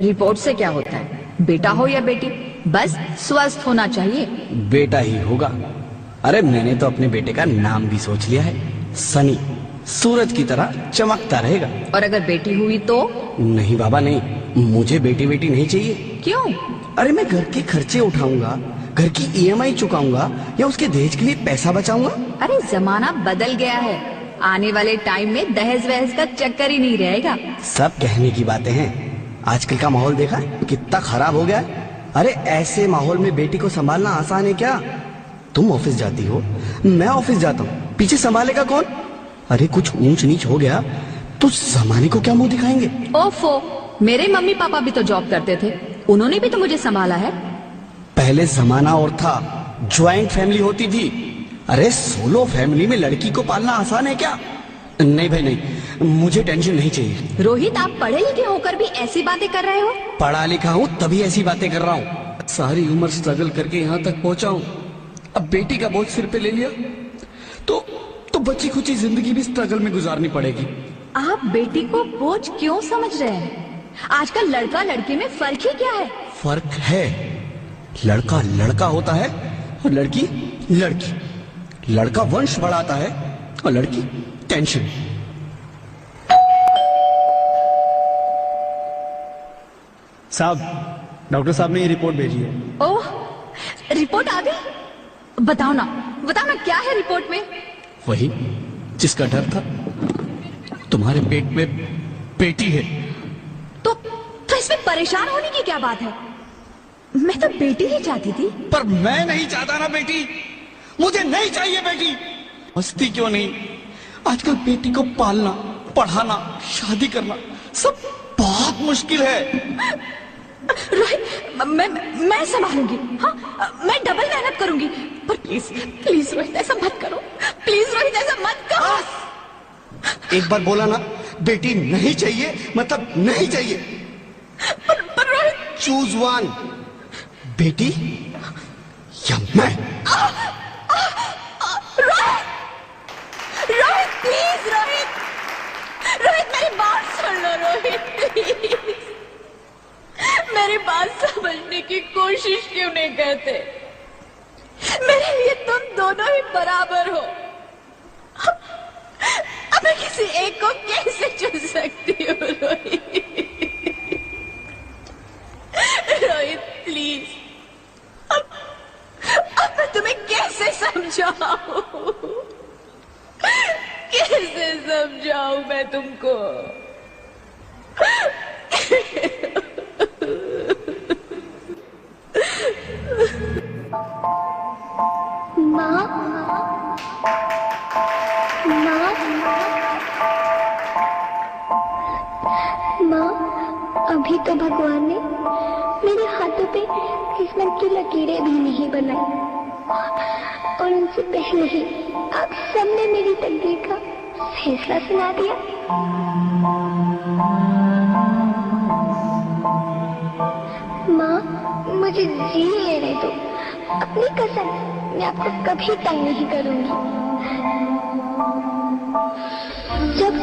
Report से क्या होता है? बेटा हो या बेटी, बस स्वस्थ होना चाहिए। बेटा ही होगा। अरे मैंने तो अपने बेटे का नाम भी सोच लिया है, सनी। सूरज की तरह चमकता रहेगा। और अगर बेटी हुई तो? नहीं बाबा नहीं, मुझे बेटी बेटी नहीं चाहिए। क्यों? अरे मैं घर के खर्चे उठाऊंगा, घर की ईएमआई चुकाऊंगा या उसके दहेज के लिए पैसा बचाऊंगा। अरे जमाना बदल गया है, आने वाले टाइम में दहेज वहेज का चक्कर ही नहीं रहेगा। सब कहने की बातें हैं, आजकल का माहौल देखा कितना खराब हो गया है। अरे ऐसे माहौल में बेटी को संभालना आसान है क्या? तुम ऑफिस जाती हो, मैं ऑफिस जाता हूँ, पीछे संभालेगा कौन? अरे कुछ ऊंच नीच हो गया तो जमाने को क्या मुंह दिखाएंगे? ओफो, मेरे मम्मी पापा भी तो जॉब करते थे, उन्होंने भी तो मुझे संभाला है। पहले जमाना और था, ज्वाइंट फैमिली होती थी। अरे सोलो फैमिली में लड़की को पालना आसान है क्या? नहीं भाई नहीं, मुझे टेंशन नहीं चाहिए। रोहित, आप पढ़े लिखे होकर भी ऐसी बातें कर रहे हो? पढ़ा लिखा हूँ तभी ऐसी बातें कर रहा हूँ। सारी उम्र स्ट्रगल करके यहाँ तक पहुंचा हूँ, अब बेटी का बोझ सिर पे ले लिया तो बची खुची जिंदगी भी स्ट्रगल में गुजारनी पड़ेगी। आप बेटी को बोझ क्यों समझ रहे हैं? आजकल लड़का लड़की में फर्क ही क्या है? फर्क है, लड़का लड़का होता है और लड़की लड़की। लड़का वंश बढ़ाता है और लड़की टेंशन। साहब, डॉक्टर साहब ने ये रिपोर्ट भेजी है। ओह, रिपोर्ट आ गई? बताओ ना क्या है रिपोर्ट में? वही जिसका डर था, तुम्हारे पेट में बेटी है। तो इसमें परेशान होने की क्या बात है? मैं तो बेटी ही चाहती थी। पर मैं नहीं चाहता ना बेटी, मुझे नहीं चाहिए बेटी। मस्ती क्यों नहीं, आजकल बेटी को पालना, पढ़ाना, शादी करना सब बहुत मुश्किल है। रोहित, मैं संभालूंगी। हाँ, मैं डबल मेहनत करूंगी। पर प्लीज रोहित, ऐसा मत करो। प्लीज रोहित, ऐसा मत करो। एक बार बोला ना, बेटी नहीं चाहिए मतलब नहीं चाहिए। पर रोहित, चूज वन, बेटी या मैं। रोहित प्लीज, रोहित मेरी बात सुन लो। रोहित प्लीज, मेरी बात समझने की कोशिश क्यों नहीं करते? मेरे लिए तुम दोनों ही बराबर हो। अब मैं किसी एक को कैसे चुन सकती हूँ? रोहित प्लीज, अब मैं तुम्हें कैसे समझाऊं? कैसे समझाऊं मैं तुमको? माँ, अभी तो भगवान ने मेरे हाथों पे किस्मत की लकीरें भी नहीं बनाई, और उनसे पहले ही आप सबने मेरी तकदीर का फैसला सुना दिया। माँ, मुझे जी लेने दो। अपनी कसम, मैं आपको कभी तंग नहीं करूंगी। जब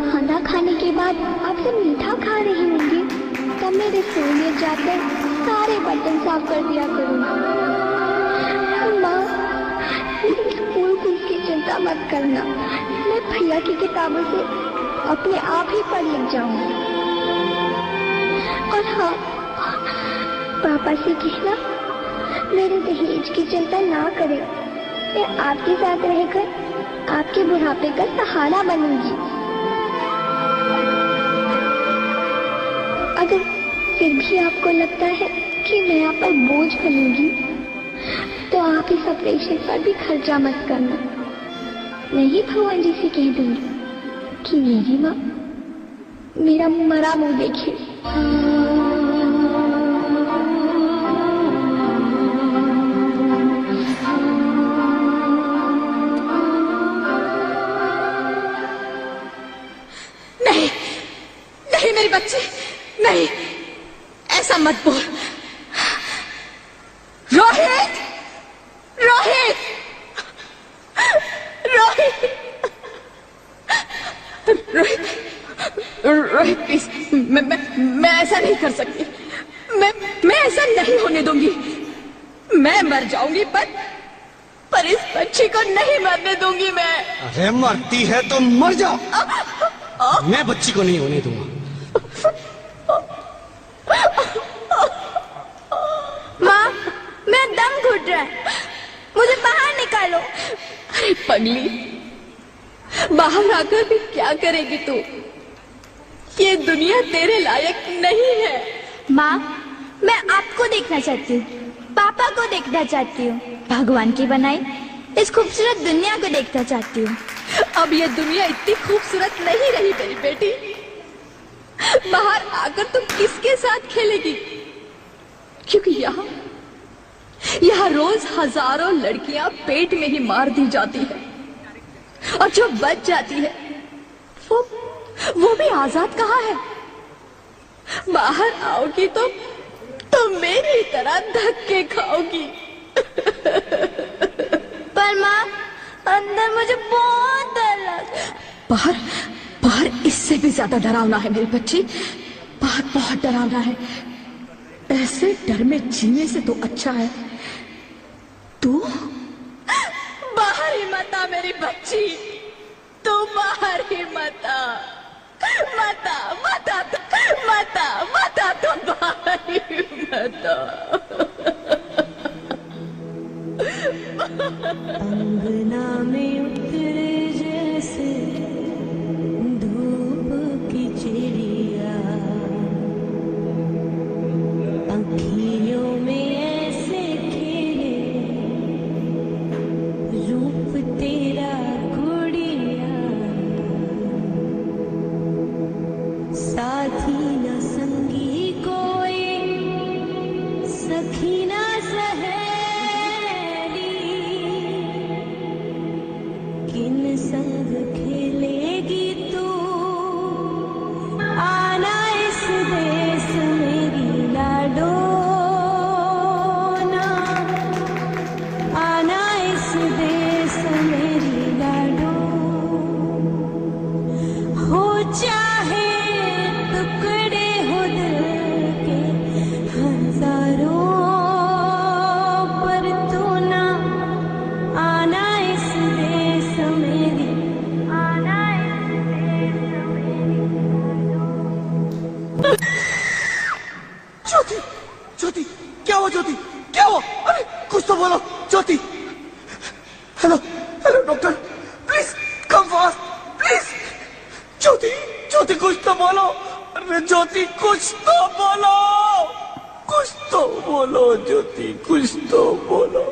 खाना खाने के बाद आप सब मीठा खा रही होंगी, तब मैं रसोई में जाकर सारे बर्तन साफ कर दिया करूंगी। माँ, स्कूल फीस की चिंता मत करना, मैं भैया की किताबों से अपने आप ही पढ़ लिख जाऊंगी। और हाँ, पापा से कहना मेरे दहेज की चिंता ना करें, मैं आपके साथ रहकर आपके बुढ़ापे का सहारा बनूंगी। अगर फिर भी आपको लगता है कि मैं आप पर बोझ बनूंगी, तो आप इस ऑपरेशन पर भी खर्चा मत करना। मैं ही भगवान जी से कह दूंगी कि मेरी माँ मेरा मरा मुंह देखे। नहीं मेरी बच्ची, नहीं, ऐसा मत बोल। रोहित, रोहित, रोहित, रोहित, रोहित प्लीज, मैं ऐसा नहीं कर सकती। मैं ऐसा नहीं होने दूंगी। मैं मर जाऊंगी पर इस बच्ची को नहीं मरने दूंगी मैं। अरे मरती है तो मर जाओ, मैं बच्ची को नहीं होने दूंगा। माँ, मेरा दम घुट रहा है, मुझे बाहर निकालो। अरे पगली, बाहर आकर भी क्या करेगी तू? ये दुनिया तेरे लायक नहीं है। माँ, मैं आपको देखना चाहती हूँ, पापा को देखना चाहती हूँ, भगवान की बनाई इस खूबसूरत दुनिया को देखना चाहती हूँ। अब ये दुनिया इतनी खूबसूरत नहीं रही मेरी बेटी। बाहर आकर तुम किसके साथ खेलेगी? क्योंकि यहाँ रोज हजारों लड़कियां पेट में ही मार दी जाती है, और जो बच जाती है वो भी आजाद कहाँ है? बाहर आओगी तो मेरी तरह धक्के खाओगी। पर माँ, अंदर मुझे बहुत डर लग। बाहर इससे भी ज्यादा डरावना है मेरी बच्ची। बाहर बहुत डरावना है। ऐसे डर में जीने से तो अच्छा है तू बाहर ही मत आ मेरी बच्ची। तू बाहर ही मत आ, मत आ, मत आ, मत आ, मत आ, तू बाहर ही मत आ। अंगना में उतरे जैसे धूप की चिड़िया, अखियों में ऐसे खेले रूप तेरा गुड़िया, साथी न संगी कोई, सखी न किन संग खेलेगी तू? आना इस देश मेरी लाडो ना, आना इस देश मेरी लाडो। हो चाहे टुकड़े हो दिल के हजारों, पर तू ना आना इस देश मेरी, आना इस देश मेरी। ज्योति, ज्योति, क्या हुआ ज्योति, क्या हुआ? अरे कुछ तो बोलो Jyoti. Hello hello doctor, please come fast please. Jyoti, Jyoti कुछ तो बोलो। अरे ज्योति कुछ तो बोलो, कुछ तो बोलो ज्योति, कुछ तो बोलो।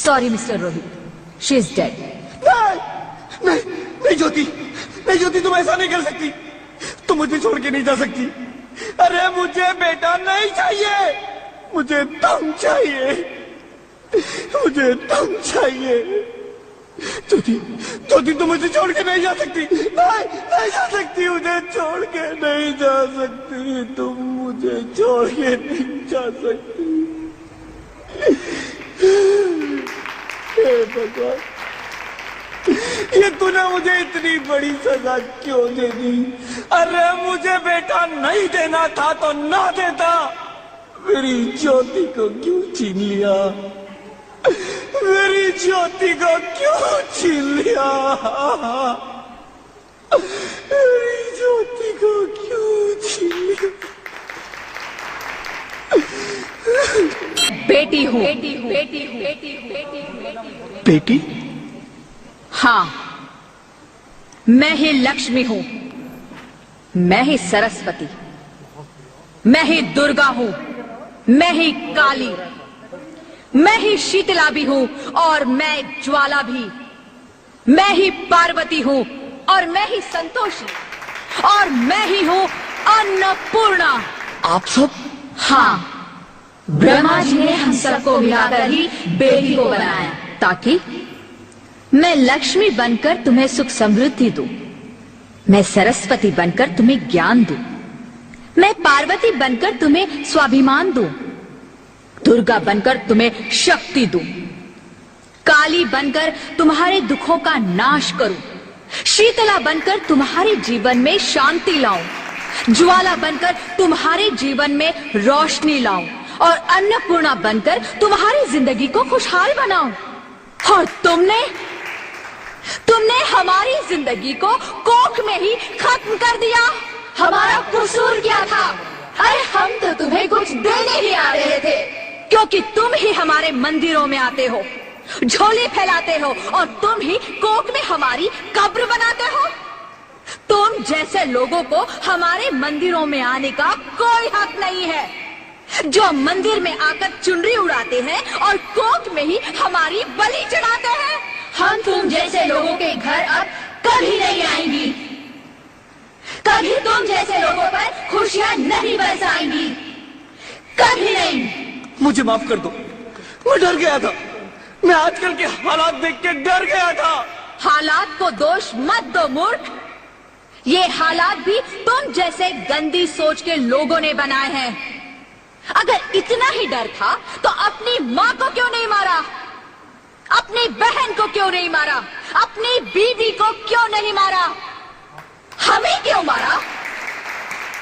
Sorry mister Rohit, she is dead. नहीं नहीं ज्योति, नहीं ज्योति, तुम ऐसा नहीं कर सकती। तुम मुझे छोड़ के नहीं जा सकती। अरे मुझे बेटा नहीं चाहिए, मुझे दम चाहिए, मुझे दम चाहिए। ज्योति, ज्योति तुम मुझे छोड़ के नहीं जा सकती। नहीं नहीं जा सकती, मुझे छोड़ के नहीं जा सकती। तुम मुझे छोड़ के नहीं जा सकती। हे भगवान, ये तूने मुझे इतनी बड़ी सजा क्यों दे दी? अरे मुझे बेटा नहीं देना था तो ना देता। मेरी ज्योति को क्यों छीन लिया? मेरी ज्योति को क्यों छीन लिया? मेरी ज्योति को क्यों छीन लिया? बेटी हूँ, बेटी? हाँ, मैं ही लक्ष्मी हूँ, मैं ही सरस्वती, मैं ही दुर्गा हूँ, मैं ही काली, मैं ही शीतला भी हूँ और मैं ज्वाला भी, मैं ही पार्वती हूँ और मैं ही संतोषी, और मैं ही हूँ अन्नपूर्णा। आप सब? हाँ, ब्रह्मा जी ने हम सबको मिलाकर ही बेटी को बनाया, ताकि मैं लक्ष्मी बनकर तुम्हें सुख समृद्धि दूं, मैं सरस्वती बनकर तुम्हें ज्ञान दूं, मैं पार्वती बनकर तुम्हें स्वाभिमान दूं, दुर्गा बनकर तुम्हें शक्ति दूं, काली बनकर तुम्हारे दुखों का नाश करूं, शीतला बनकर तुम्हारे जीवन में शांति लाऊं, ज्वाला बनकर तुम्हारे जीवन में रोशनी लाऊं और अन्नपूर्णा बनकर तुम्हारी जिंदगी को खुशहाल बनाऊं। और तुमने हमारी जिंदगी को कोख में ही खत्म कर दिया। हमारा कसूर क्या था? अरे हम तो तुम्हें कुछ देने ही आ रहे थे, क्योंकि तुम ही हमारे मंदिरों में आते हो, झोली फैलाते हो और तुम ही कोख में हमारी कब्र बनाते हो। तुम जैसे लोगों को हमारे मंदिरों में आने का कोई हक नहीं है, जो मंदिर में आकर चुनरी उड़ाते हैं और कोख में ही हमारी बलि चढ़ाते हैं। हम तुम जैसे लोगों के घर अब कभी नहीं आएंगी, कभी तुम जैसे लोगों पर खुशियां नहीं बरसाएंगी, कभी नहीं। मुझे माफ कर दो, मैं डर गया था। मैं आजकल के हालात देख के डर गया था। हालात को दोष मत दो मूर्ख, ये हालात भी तुम जैसे गंदी सोच के लोगों ने बनाए हैं। अगर इतना ही डर था तो अपनी माँ को क्यों नहीं मारा, अपनी बहन को क्यों नहीं मारा, अपनी बीवी को क्यों नहीं मारा, हमें क्यों मारा?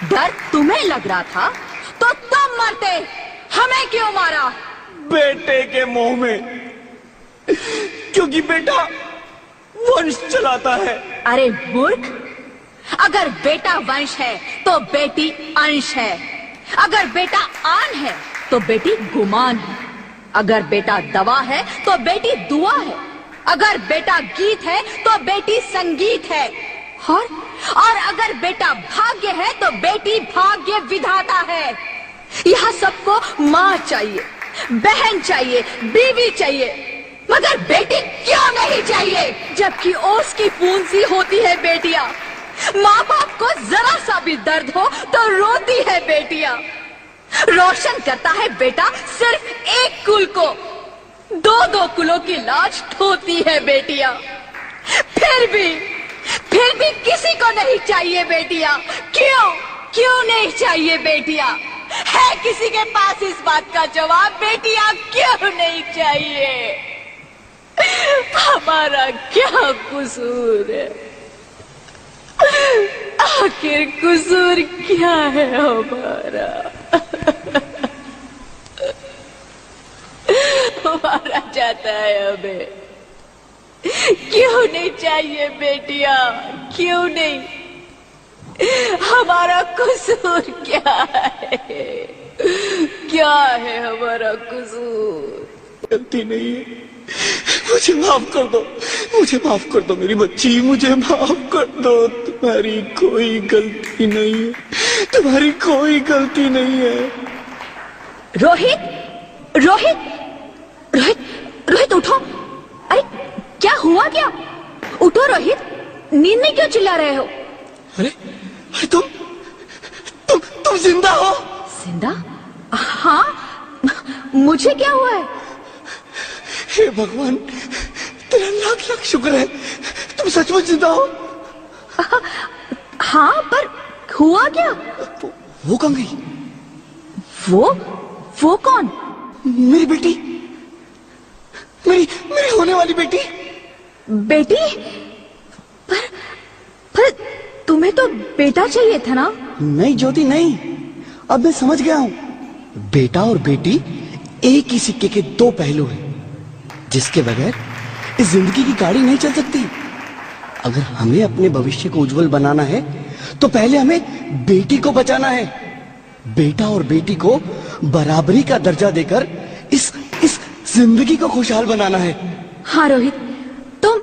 डर तुम्हें लग रहा था तो तुम मरते, हमें क्यों मारा? बेटे के मोह में, क्योंकि बेटा वंश चलाता है। अरे मूर्ख, अगर बेटा वंश है तो बेटी अंश है, अगर बेटा आन है तो बेटी गुमान है, अगर बेटा दवा है तो बेटी दुआ है, अगर बेटा गीत है तो बेटी संगीत है, और अगर बेटा भाग्य है तो बेटी भाग्य विधाता है। यहाँ सबको माँ चाहिए, बहन चाहिए, बीवी चाहिए, मगर बेटी क्यों नहीं चाहिए? जबकि ओस की बूंद सी होती है बेटियां, माँ बाप को जरा सा भी दर्द हो तो रोती है बेटियां। रोशन करता है बेटा सिर्फ एक कुल को, दो कुलों की लाज ढोती है बेटियां। फिर भी किसी को नहीं चाहिए बेटियां। क्यों नहीं चाहिए बेटियां? है किसी के पास इस बात का जवाब? बेटियां क्यों नहीं चाहिए? हमारा क्या कसूर है? आखिर कसूर क्या है हमारा? मारा जाता है हमें। क्यों नहीं चाहिए बेटियां? क्यों नहीं? हमारा कसूर क्या है? क्या है हमारा कसूर? गलती नहीं है, मुझे माफ कर दो, मुझे माफ कर दो मेरी बच्ची, मुझे माफ कर दो। तुम्हारी कोई गलती नहीं है, तुम्हारी कोई गलती नहीं है। रोहित, रोहित, रोहित, रोहित उठो। अरे क्या हुआ क्या? उठो रोहित, नींद में क्यों चिल्ला रहे हो? अरे तुम जिंदा हो? जिंदा? हाँ, मुझे क्या हुआ है? हे भगवान, तेरा लाख लाख शुक्र है, तुम सचमुच जिंदा हो। हाँ, पर हुआ क्या? वो कहाँ गई? वो कौन? मेरी बेटी, मेरी होने वाली बेटी। बेटी? पर तुम्हें तो बेटा चाहिए था ना? नहीं ज्योति नहीं, अब मैं समझ गया हूँ। बेटा और बेटी एक ही सिक्के के दो पहलू हैं, जिसके बगैर इस जिंदगी की गाड़ी नहीं चल सकती। अगर हमें अपने भविष्य को उज्जवल बनाना है तो पहले हमें बेटी को बचाना है। बेटा और बेटी को बराबरी का दर्जा देकर इस जिंदगी को खुशहाल बनाना है। हाँ रोहित, तुम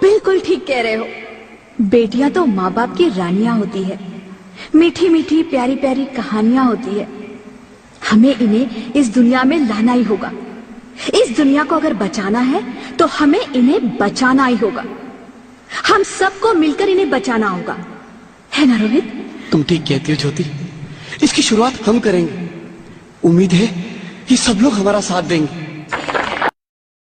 बिल्कुल ठीक कह रहे हो। बेटियां तो माँ बाप की रानियां होती है, मीठी मीठी प्यारी प्यारी कहानियां होती है। हमें इन्हें इस दुनिया में लाना ही होगा। इस दुनिया को अगर बचाना है तो हमें इन्हें बचाना ही होगा। हम सबको मिलकर इन्हें बचाना होगा, है ना रोहित? तुम ठीक कहती हो ज्योति, इसकी शुरुआत हम करेंगे। उम्मीद है कि सब लोग हमारा साथ देंगे।